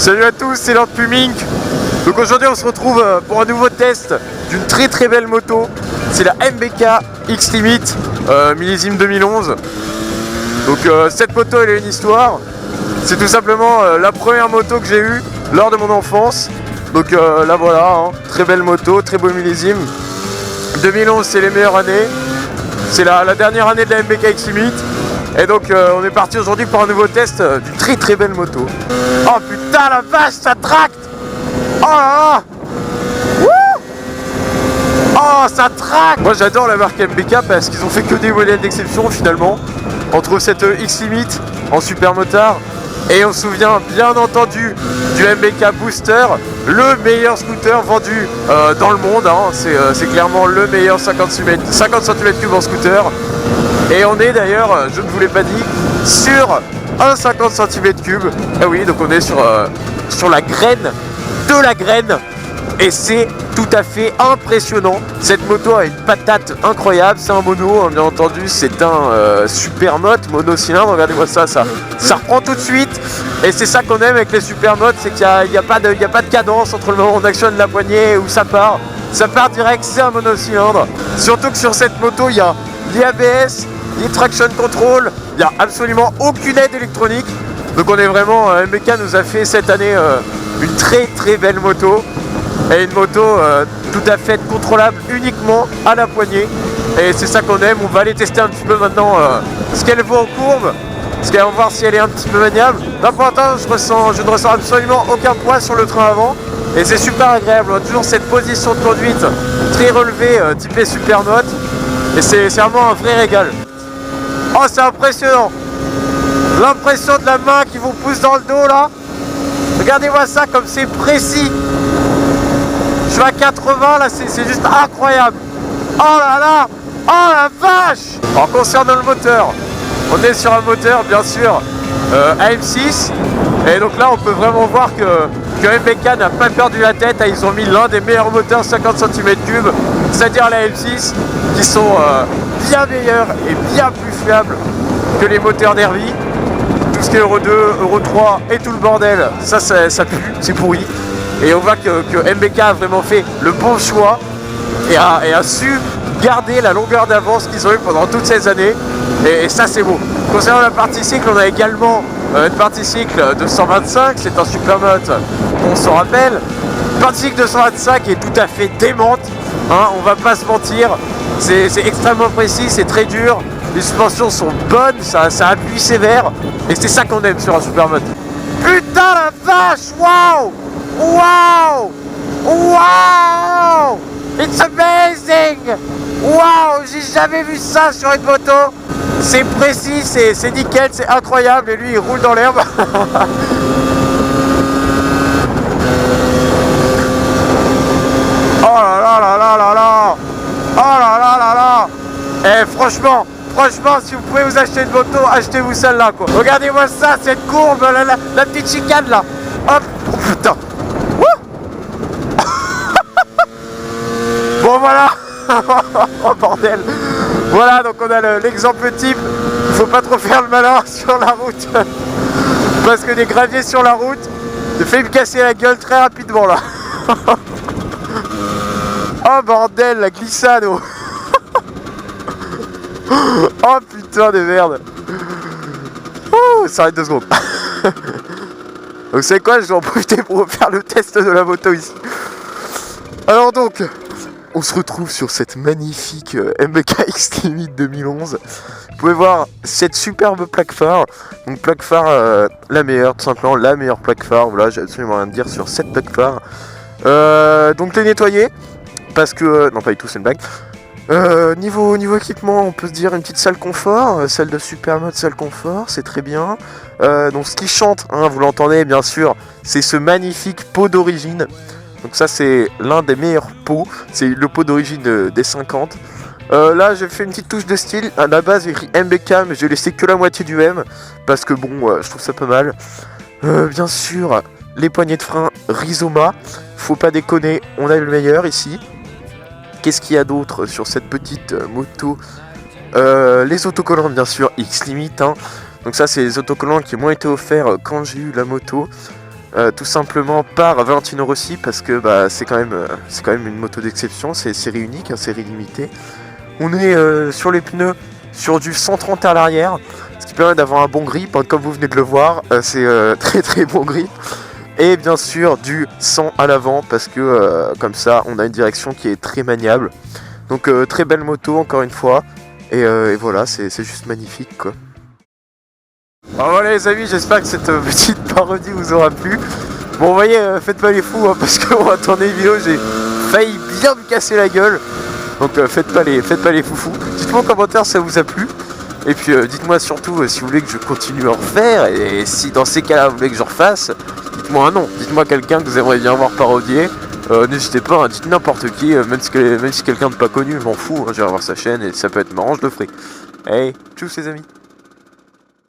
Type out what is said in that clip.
Salut à tous, c'est Lord Pumink. Donc aujourd'hui on se retrouve pour un nouveau test d'une très belle moto. C'est la MBK X-Limit millésime 2011. Donc cette moto elle a une histoire. C'est tout simplement la première moto que j'ai eue lors de mon enfance. Donc là voilà, hein, très belle moto, très beau millésime. 2011 c'est les meilleures années. C'est la dernière année de la MBK X-Limit. Et donc on est parti aujourd'hui pour un nouveau test d'une très belle moto. Oh putain la vache, ça tracte. Oh là là. Wouh. Oh ça traque. Moi j'adore la marque MBK parce qu'ils ont fait que des modèles d'exception finalement. On trouve cette X-Limit en super motard. Et on se souvient bien entendu du MBK Booster, le meilleur scooter vendu dans le monde, hein. C'est clairement le meilleur 50 cm3 en scooter. Et on est d'ailleurs, je ne vous l'ai pas dit, sur un 50 cm3. Ah oui, donc on est sur la graine de la graine. Et c'est tout à fait impressionnant. Cette moto a une patate incroyable. C'est un mono, bien entendu. C'est un supermote monocylindre. Regardez-moi ça, ça reprend tout de suite. Et c'est ça qu'on aime avec les supermotes, c'est qu'il n'y a pas de cadence entre le moment où on actionne la poignée et où ça part. Ça part direct, c'est un monocylindre. Surtout que sur cette moto, il y a l'ABS, ni traction control. Il n'y a absolument aucune aide électronique. Donc on est vraiment, MBK nous a fait cette année une très belle moto. Et une moto tout à fait contrôlable uniquement à la poignée. Et c'est ça qu'on aime. On va aller tester un petit peu maintenant ce qu'elle vaut en courbe. Parce qu'on va voir si elle est un petit peu maniable. Là pour l'instant je ne ressens absolument aucun poids sur le train avant. Et c'est super agréable. On a toujours cette position de conduite très relevée, typée supermote. Et c'est vraiment un vrai régal. Oh c'est impressionnant. L'impression de la main qui vous pousse dans le dos là. Regardez-moi ça comme c'est précis. Je suis à 80 là, c'est juste incroyable. Oh là là. Oh la vache. Alors concernant le moteur, on est sur un moteur bien sûr AM6. Et donc là on peut vraiment voir que MBK n'a pas perdu la tête. Ils ont mis l'un des meilleurs moteurs 50 cm3, c'est-à-dire la AM6, qui sont bien meilleurs et bien plus fiables que les moteurs d'Hervy. Tout ce qui est Euro 2, Euro 3 et tout le bordel, ça pue, c'est pourri. Et on voit que MBK a vraiment fait le bon choix et a su garder la longueur d'avance qu'ils ont eu pendant toutes ces années. Et ça c'est beau. Concernant la partie cycle, on a également une partie cycle de 125, c'est un supermote, on s'en rappelle. Une partie cycle de 125 est tout à fait démente, hein, on va pas se mentir. C'est extrêmement précis, c'est très dur. Les suspensions sont bonnes, ça appuie sévère. Et c'est ça qu'on aime sur un supermote. Putain la vache, waouh. Wow! Wow! It's amazing! Wow! J'ai jamais vu ça sur une moto! C'est précis, c'est nickel, c'est incroyable et lui il roule dans l'herbe. Oh là là là là là là! Oh là là là là! Eh franchement, si vous pouvez vous acheter une moto, achetez-vous celle-là quoi. Regardez-moi ça, cette courbe, la petite chicane là! Hop! Oh putain! Bon voilà. Oh bordel. Voilà, donc on a l'exemple type. Il faut pas trop faire le malin sur la route. Parce que des graviers sur la route te fait me casser la gueule très rapidement là. Oh bordel, la glissade. Oh putain de merde. Ça arrête 2 secondes. Donc c'est quoi, je vais en profiter pour faire le test de la moto ici. Alors donc, on se retrouve sur cette magnifique MBK X-Limit 2011. Vous pouvez voir cette superbe plaque phare. Donc plaque phare, la meilleure, tout simplement la meilleure plaque phare. Voilà, j'ai absolument rien à dire sur cette plaque phare. Donc les nettoyer, parce que... non pas du tout, c'est une blague. Niveau équipement, on peut se dire une petite salle confort, salle de supermode, salle confort, c'est très bien. Donc ce qui chante, hein, vous l'entendez bien sûr, c'est ce magnifique pot d'origine. Donc ça c'est l'un des meilleurs pots, c'est le pot d'origine des 50. Là j'ai fait une petite touche de style, à la base j'ai écrit MBK mais j'ai laissé que la moitié du M, parce que bon je trouve ça pas mal. Bien sûr les poignées de frein Rizoma, faut pas déconner, on a le meilleur ici. Qu'est-ce qu'il y a d'autre sur cette petite moto? Les autocollants bien sûr X-Limit, hein. Donc ça c'est les autocollants qui m'ont été offerts quand j'ai eu la moto. tout simplement par Valentino Rossi parce que bah, c'est quand même une moto d'exception, c'est série unique, hein, série limitée. On est sur les pneus sur du 130 à l'arrière, ce qui permet d'avoir un bon grip, hein, comme vous venez de le voir, c'est très très bon grip. Et bien sûr du 100 à l'avant parce que comme ça on a une direction qui est très maniable. Donc très belle moto encore une fois. Et voilà, c'est juste magnifique quoi. Alors voilà les amis, j'espère que cette petite parodie vous aura plu. Bon vous voyez, faites pas les fous hein, parce qu'on va tourner une vidéo, j'ai failli bien me casser la gueule. Donc faites pas les foufous. Dites-moi en commentaire si ça vous a plu. Et puis dites-moi surtout si vous voulez que je continue à en refaire. Et si dans ces cas-là vous voulez que je refasse, dites-moi un nom. Dites-moi quelqu'un que vous aimeriez bien voir parodier. N'hésitez pas, hein, dites n'importe qui, même si quelqu'un de pas connu, je m'en fous, hein, j'irai voir sa chaîne et ça peut être marrant, je le ferai. Hey, tchuss les amis.